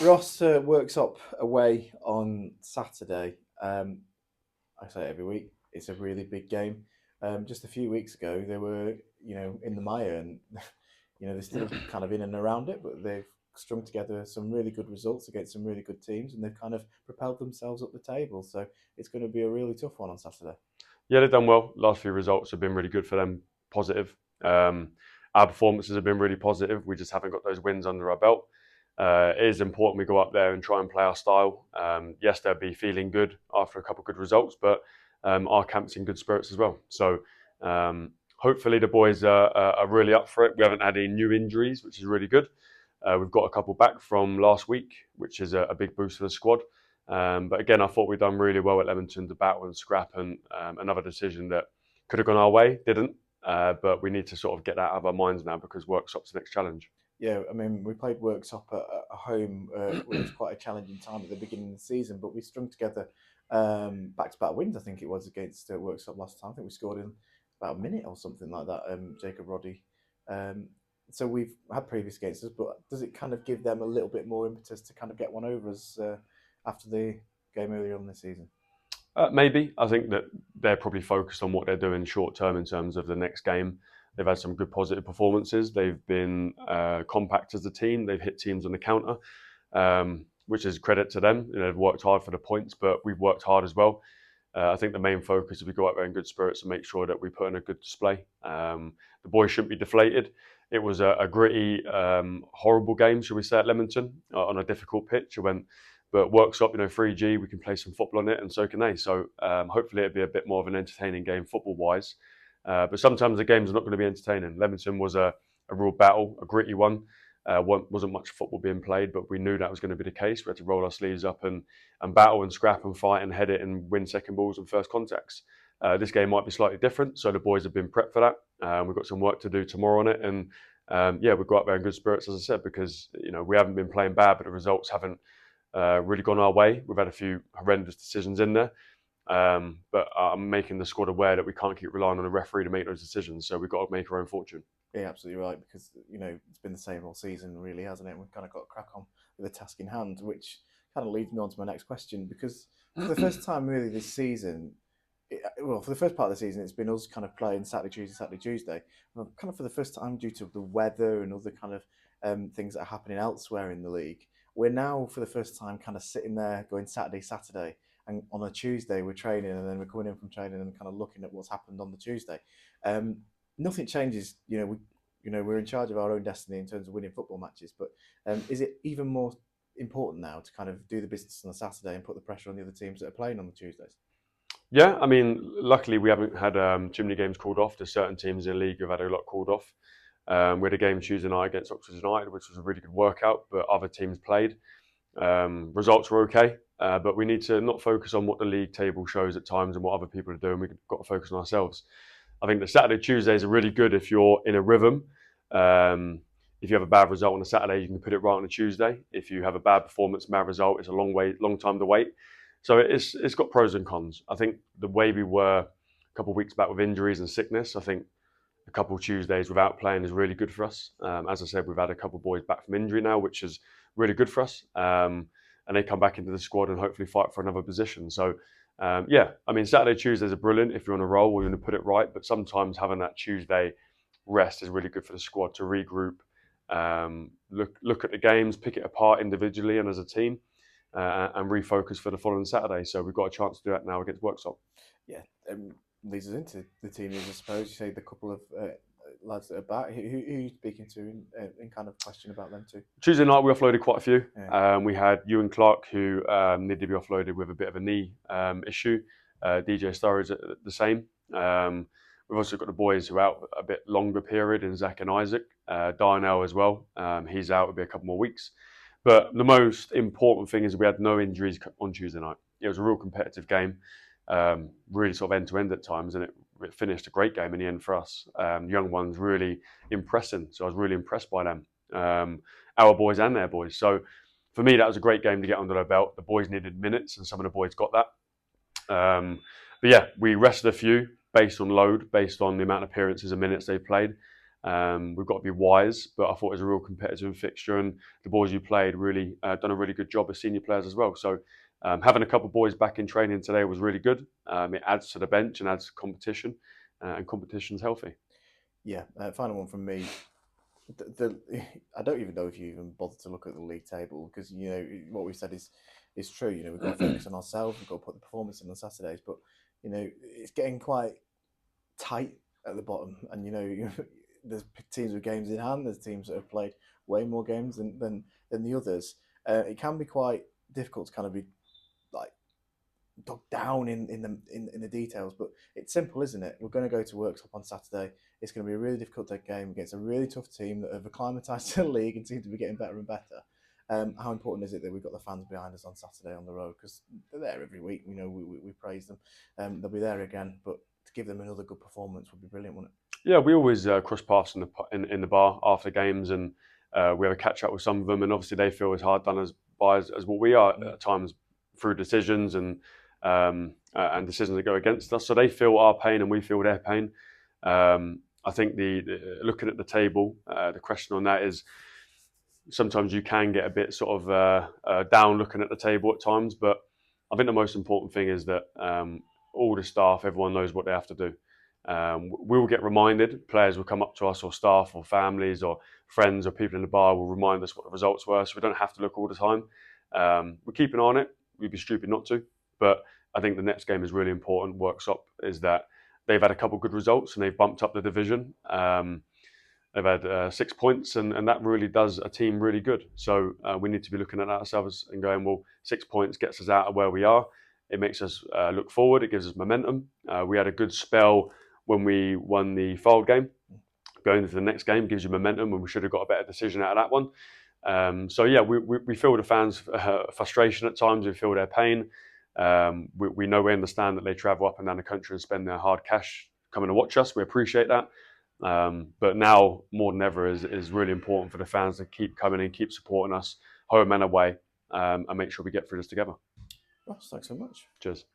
Ross Worksop away on Saturday. I say it every week. It's a really big game. Just a few weeks ago, they were, in the mire, and they're still kind of in and around it, but they've strung together some really good results against some really good teams, and they've kind of propelled themselves up the table. So it's going to be a really tough one on Saturday. Yeah, they've done well. Last few results have been really good for them, positive. Our performances have been really positive. We just haven't got those wins under our belt. It is important we go up there and try and play our style. Yes, they'll be feeling good after a couple of good results, but our camp's in good spirits as well. So hopefully the boys are really up for it. We haven't had any new injuries, which is really good. We've got a couple back from last week, which is a big boost for the squad. But again, I thought we'd done really well at Leamington to battle and scrap, and another decision that could have gone our way, didn't. But we need to sort of get that out of our minds now because Worksop's the next challenge. Yeah, I mean, we played Worksop at home when it was quite a challenging time at the beginning of the season, but we strung together back-to-back wins. I think it was against Worksop last time. I think we scored in about a minute or something like that. Jacob Roddy. Um, so we've had previous against us, but does it kind of give them a little bit more impetus to kind of get one over us after the game earlier on this season? Maybe. I think that they're probably focused on what they're doing short term in terms of the next game. They've had some good positive performances. They've been compact as a team. They've hit teams on the counter, which is credit to them. They've worked hard for the points, but we've worked hard as well. I think the main focus is we go out there in good spirits and make sure that we put in a good display. The boys shouldn't be deflated. It was a gritty, horrible game, shall we say, at Leamington on a difficult pitch. It went, but Worksop, 3G, we can play some football on it, and so can they. So hopefully it'll be a bit more of an entertaining game football-wise. But sometimes the games are not going to be entertaining. Leamington was a real battle, a gritty one. Wasn't much football being played, but we knew that was going to be the case. We had to roll our sleeves up and battle and scrap and fight and head it and win second balls and first contacts. This game might be slightly different, so the boys have been prepped for that. We've got some work to do tomorrow on it, and yeah, we've got up there in good spirits, as I said, because we haven't been playing bad, but the results haven't really gone our way. We've had a few horrendous decisions in there, but I'm making the squad aware that we can't keep relying on the referee to make those decisions, so we've got to make our own fortune. Yeah, absolutely right. Because it's been the same all season, really, hasn't it? We've kind of got to crack on with the task in hand, which kind of leads me on to my next question. Because for the first time, really, this season, well, for the first part of the season, it's been us kind of playing Saturday, Tuesday. Well, kind of for the first time, due to the weather and other kind of things that are happening elsewhere in the league, we're now for the first time kind of sitting there going Saturday, and on a Tuesday we're training, and then we're coming in from training and kind of looking at what's happened on the Tuesday. Um, Nothing changes. We're in charge of our own destiny in terms of winning football matches. But is it even more important now to kind of do the business on a Saturday and put the pressure on the other teams that are playing on the Tuesdays? Yeah, I mean, luckily we haven't had too many games called off. There's certain teams in the league who've had a lot called off. We had a game Tuesday night against Oxford United, which was a really good workout, but other teams played. Results were okay, but we need to not focus on what the league table shows at times and what other people are doing. We've got to focus on ourselves. I think the Saturday, Tuesdays are really good if you're in a rhythm. Um, if you have a bad result on a Saturday, you can put it right on a Tuesday. If you have a bad performance, bad result, it's a long time to wait. So it's got pros and cons. I think the way we were a couple of weeks back with injuries and sickness, I think a couple of Tuesdays without playing is really good for us. As I said, we've had a couple of boys back from injury now, which is really good for us. And they come back into the squad and hopefully fight for another position. So yeah, I mean, Saturday, Tuesdays are brilliant if you're on a roll or you want to put it right. But sometimes having that Tuesday rest is really good for the squad to regroup, look at the games, pick it apart individually and as a team, and refocus for the following Saturday. So we've got a chance to do that now against Worksop. Yeah, leads us into the team news, I suppose. You say the couple of lads that are back. Who are you speaking to in kind of question about them too? Tuesday night we offloaded quite a few. Yeah. We had Ewan Clark who needed to be offloaded with a bit of a knee issue. DJ Sturridge the same. We've also got the boys who are out a bit longer period in Zach and Isaac. Darnell as well. He's out, it'll be a couple more weeks. But the most important thing is we had no injuries on Tuesday night. It was a real competitive game, really sort of end to end at times, and it finished a great game in the end for us. Young ones really impressing, so I was really impressed by them. Our boys and their boys. So for me, that was a great game to get under their belt. The boys needed minutes, and some of the boys got that. But yeah, we rested a few based on load, based on the amount of appearances and minutes they played. We've got to be wise, but I thought it was a real competitive fixture, and the boys who played really done a really good job as senior players as well. So having a couple of boys back in training today was really good. It adds to the bench and adds competition, and competition's healthy. Yeah, final one from me. I don't even know if you even bother to look at the league table because what we said is true. We've got to focus on ourselves. We've got to put the performance in on Saturdays, but it's getting quite tight at the bottom, and there's teams with games in hand. There's teams that have played way more games than the others. It can be quite difficult to kind of be like dug down in the details, but it's simple, isn't it? We're going to go to Worksop on Saturday. It's going to be a really difficult game against a really tough team that have acclimatised to the league and seem to be getting better and better. How important is it that we've got the fans behind us on Saturday on the road? Because they're there every week. We praise them. They'll be there again, but to give them another good performance would be brilliant, wouldn't it? Yeah, we always cross paths in the bar after games, and we have a catch up with some of them, and obviously they feel as hard done as what we are at times through decisions and decisions that go against us. So they feel our pain and we feel their pain. I think looking at the table, the question on that is sometimes you can get a bit sort of down looking at the table at times, but I think the most important thing is that all the staff, everyone knows what they have to do. We will get reminded. Players will come up to us, or staff, or families, or friends, or people in the bar will remind us what the results were, so we don't have to look all the time. We keep an eye on it. We'd be stupid not to. But I think the next game is really important. Worksop is that they've had a couple of good results and they've bumped up the division. They've had 6 points, and that really does a team really good. So we need to be looking at that ourselves and going, well, 6 points gets us out of where we are. It makes us look forward. It gives us momentum. We had a good spell when we won the Fold game. Going into the next game gives you momentum, and we should have got a better decision out of that one. So yeah, we feel the fans' frustration at times. We feel their pain. We know, we understand that they travel up and down the country and spend their hard cash coming to watch us. We appreciate that. But now more than ever is really important for the fans to keep coming and keep supporting us home and away, and make sure we get through this together. Ross, thanks so much. Cheers.